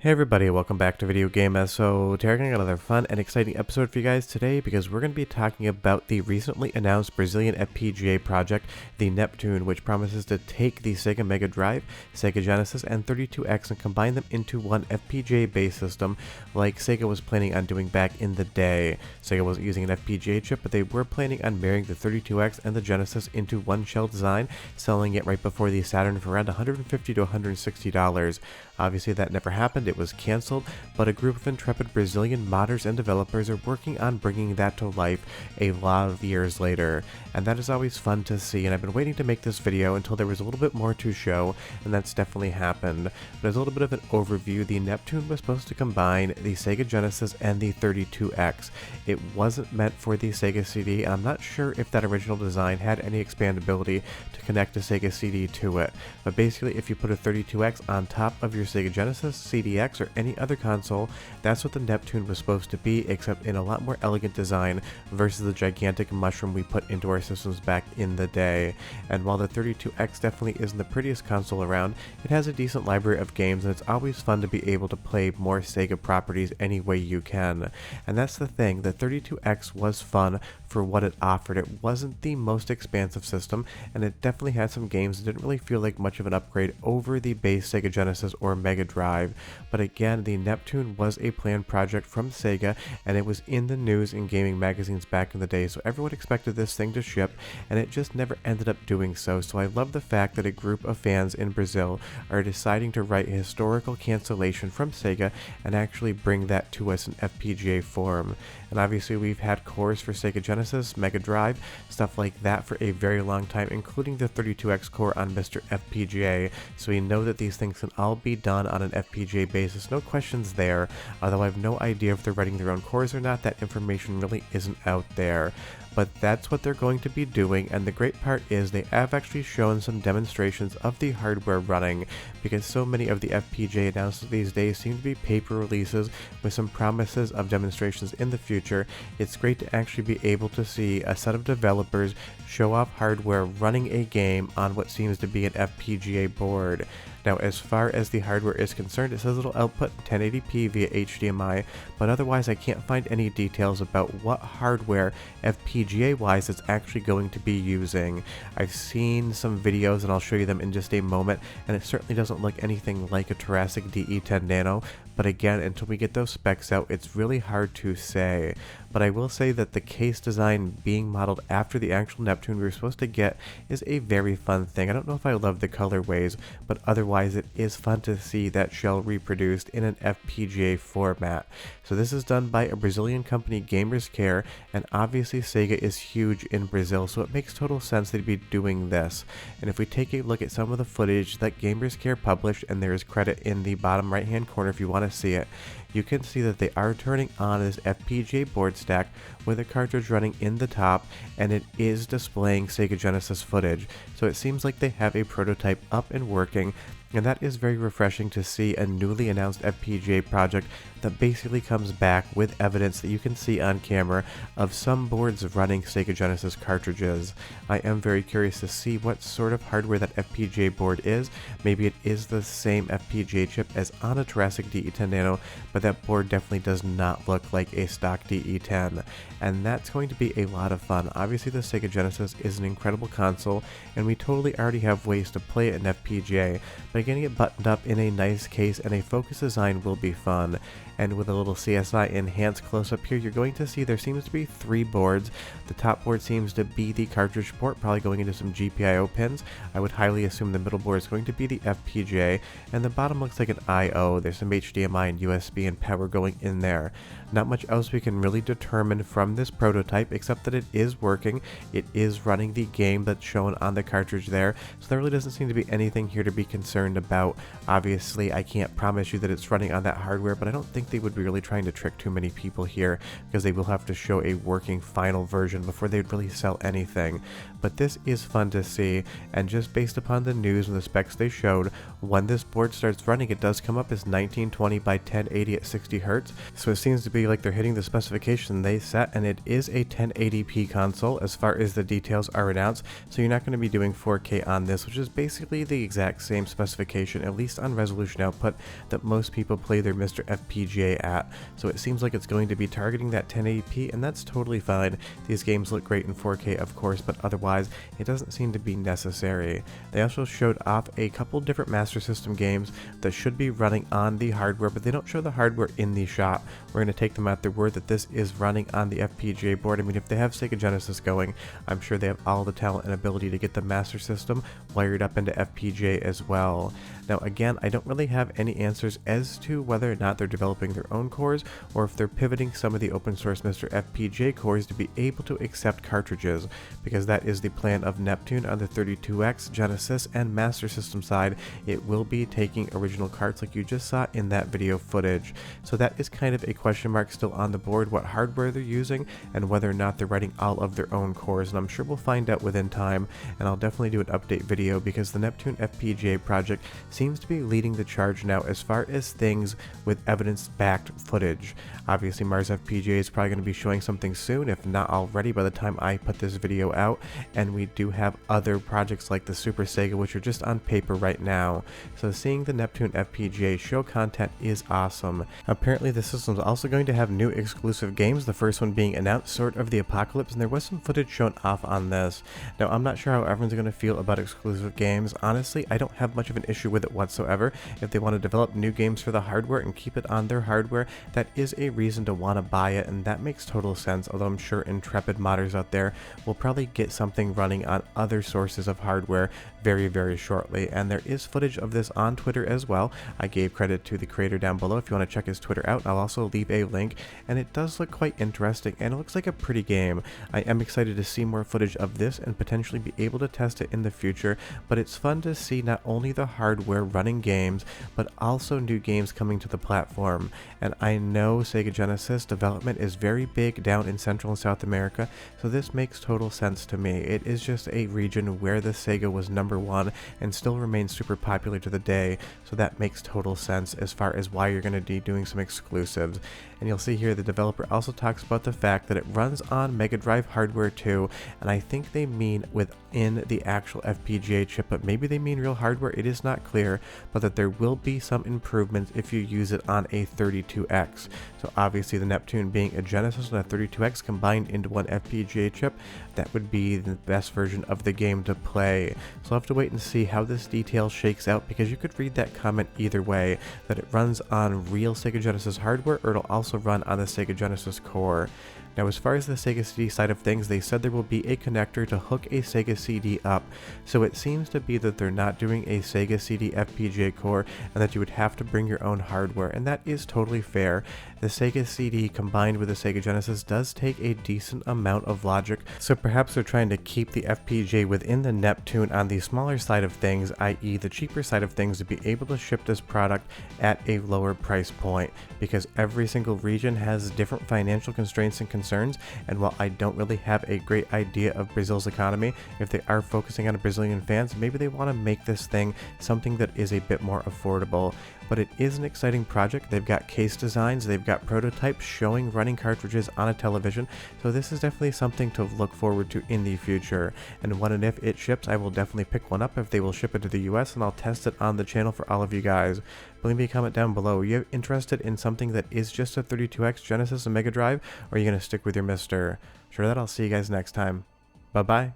Hey everybody, welcome back to Video Game So today we're going to get another fun and exciting episode for you guys today because we're going to be talking about the recently announced Brazilian FPGA project, the Neptune, which promises to take the Sega Mega Drive, Sega Genesis, and 32X and combine them into one FPGA-based system like Sega was planning on doing back in the day. Sega wasn't using an FPGA chip, but they were planning on marrying the 32X and the Genesis into one shell design, selling it right before the Saturn for around $150 to $160. Obviously that never happened, it was cancelled, but a group of intrepid Brazilian modders and developers are working on bringing that to life a lot of years later, and that is always fun to see, and I've been waiting to make this video until there was a little bit more to show, and that's definitely happened. But as a little bit of an overview, the Neptune was supposed to combine the Sega Genesis and the 32X. It wasn't meant for the Sega CD, and I'm not sure if that original design had any expandability to connect a Sega CD to it, but basically if you put a 32X on top of your Sega Genesis, CDX, or any other console, that's what the Neptune was supposed to be, except in a lot more elegant design versus the gigantic mushroom we put into our systems back in the day. And while the 32X definitely isn't the prettiest console around, it has a decent library of games, and it's always fun to be able to play more Sega properties any way you can. And that's the thing, the 32X was fun for what it offered. It wasn't the most expansive system, and it definitely had some games that didn't really feel like much of an upgrade over the base Sega Genesis or Mega Drive. But again, the Neptune was a planned project from Sega, and it was in the news in gaming magazines back in the day, so everyone expected this thing to ship, and it just never ended up doing so. So I love the fact that a group of fans in Brazil are deciding to write a historical cancellation from Sega and actually bring that to us in FPGA form. And obviously we've had cores for Sega Genesis, Mega Drive, stuff like that for a very long time, including the 32X core on MiSTer FPGA, so we know that these things can all be done on an FPGA basis, no questions there, although I have no idea if they're writing their own cores or not. That information really isn't out there. But that's what they're going to be doing, and the great part is they have actually shown some demonstrations of the hardware running, because so many of the FPGA announcements these days seem to be paper releases with some promises of demonstrations in the future. It's great to actually be able to see a set of developers show off hardware running a game on what seems to be an FPGA board. Now, as far as the hardware is concerned, it says it'll output 1080p via HDMI, but otherwise I can't find any details about what hardware FPGA-wise it's actually going to be using. I've seen some videos, and I'll show you them in just a moment, and it certainly doesn't look anything like a Jurassic DE10 Nano, but again, until we get those specs out, it's really hard to say. But I will say that the case design being modeled after the actual Neptune we were supposed to get is a very fun thing. I don't know if I love the colorways, but otherwise it is fun to see that shell reproduced in an FPGA format. So this is done by a Brazilian company, Gamers Care, and obviously Sega is huge in Brazil, so it makes total sense they'd be doing this. And if we take a look at some of the footage that Gamers Care published, and there is credit in the bottom right hand corner if you want to see it, you can see that they are turning on this FPGA board stack with a cartridge running in the top, and it is displaying Sega Genesis footage. So it seems like they have a prototype up and working, and that is very refreshing to see a newly announced FPGA project that basically comes back with evidence that you can see on camera of some boards running Sega Genesis cartridges. I am very curious to see what sort of hardware that FPGA board is. Maybe it is the same FPGA chip as on a Jurassic DE10 Nano, but that board definitely does not look like a stock DE10, and that's going to be a lot of fun. Obviously the Sega Genesis is an incredible console, and we totally already have ways to play it in FPGA, but getting it buttoned up in a nice case and a focus design will be fun. And with a little CSI enhanced close-up here, you're going to see there seems to be 3 boards. The top board seems to be the cartridge port, probably going into some GPIO pins. I would highly assume the middle board is going to be the FPGA, and the bottom looks like an I/O. There's some HDMI and USB and power going in there. Not much else we can really determine from this prototype, except that it is working. It is running the game that's shown on the cartridge there, so there really doesn't seem to be anything here to be concerned about. Obviously, I can't promise you that it's running on that hardware, but I don't think they would be really trying to trick too many people here, because they will have to show a working final version before they'd really sell anything. But this is fun to see, and just based upon the news and the specs they showed, when this board starts running, it does come up as 1920 by 1080 at 60 Hz, so it seems to be like they're hitting the specification they set, and it is a 1080p console as far as the details are announced, so you're not going to be doing 4K on this, which is basically the exact same specification specification, at least on resolution output, that most people play their MiSTer FPGA at. So it seems like it's going to be targeting that 1080p, and that's totally fine. These games look great in 4K, of course, but otherwise it doesn't seem to be necessary. They also showed off a couple different Master System games that should be running on the hardware, but they don't show the hardware in the shot. We're going to take them at their word that this is running on the FPGA board. I mean, if they have Sega Genesis going, I'm sure they have all the talent and ability to get the Master System wired up into FPGA as well. Now again, I don't really have any answers as to whether or not they're developing their own cores, or if they're pivoting some of the open source MiSTer FPGA cores to be able to accept cartridges, because that is the plan of Neptune on the 32X, Genesis, and Master System side. It will be taking original carts like you just saw in that video footage. So that is kind of a question mark still on the board, what hardware they're using and whether or not they're writing all of their own cores, and I'm sure we'll find out within time, and I'll definitely do an update video, because the Neptune FPGA project seems to be leading the charge now as far as things with evidence-backed footage. Obviously MARS FPGA is probably going to be showing something soon, if not already by the time I put this video out, and we do have other projects like the Super Sega which are just on paper right now. So seeing the Neptune FPGA show content is awesome. Apparently the system is also going to have new exclusive games, the first one being announced, Sword of the Apocalypse, and there was some footage shown off on this. Now I'm not sure how everyone's going to feel about exclusive games. Honestly, I don't have much of an issue with it whatsoever. If they want to develop new games for the hardware and keep it on their hardware, that is a reason to want to buy it, and that makes total sense, although I'm sure intrepid modders out there will probably get something running on other sources of hardware very shortly, and there is footage of this on Twitter as well. I gave credit to the creator down below if you want to check his Twitter out. I'll also leave a link, and it does look quite interesting and it looks like a pretty game. I am excited to see more footage of this and potentially be able to test it in the future, but it's fun to see not only the hardware running games but also new games coming to the platform. And I know Sega Genesis development is very big down in Central and South America, so this makes total sense to me. It is just a region where the Sega was #1 and still remains super popular to the day, so that makes total sense as far as why you're going to be doing some exclusives. And you'll see here the developer also talks about the fact that it runs on Mega Drive hardware too, and I think they mean within the actual FPGA chip, but maybe they mean real hardware. It is not clear, but that there will be some improvements if you use it on a 32X. So obviously the Neptune being a Genesis and a 32X combined into one FPGA chip, that would be the best version of the game to play. So I'll have to wait and see how this detail shakes out, because you could read that comment either way, that it runs on real Sega Genesis hardware or it'll also run on the Sega Genesis core. Now as far as the Sega CD side of things, they said there will be a connector to hook a Sega CD up, so it seems to be that they're not doing a Sega CD FPGA core and that you would have to bring your own hardware, and that is totally fair. The Sega CD combined with the Sega Genesis does take a decent amount of logic, so perhaps they're trying to keep the FPGA within the Neptune on the smaller side of things, i.e. the cheaper side of things, to be able to ship this product at a lower price point, because every single region has different financial constraints and concerns, and while I don't really have a great idea of Brazil's economy, if they are focusing on Brazilian fans, maybe they want to make this thing something that is a bit more affordable. But it is an exciting project. They've got case designs, they've got prototypes showing running cartridges on a television, so this is definitely something to look forward to in the future. And when and if it ships, I will definitely pick one up if they will ship it to the US, and I'll test it on the channel for all of you guys. But leave me a comment down below. Are you interested in something that is just a 32X Genesis and Mega Drive, or are you going to stick with your MiSTer? Sure that I'll see you guys next time. Bye bye.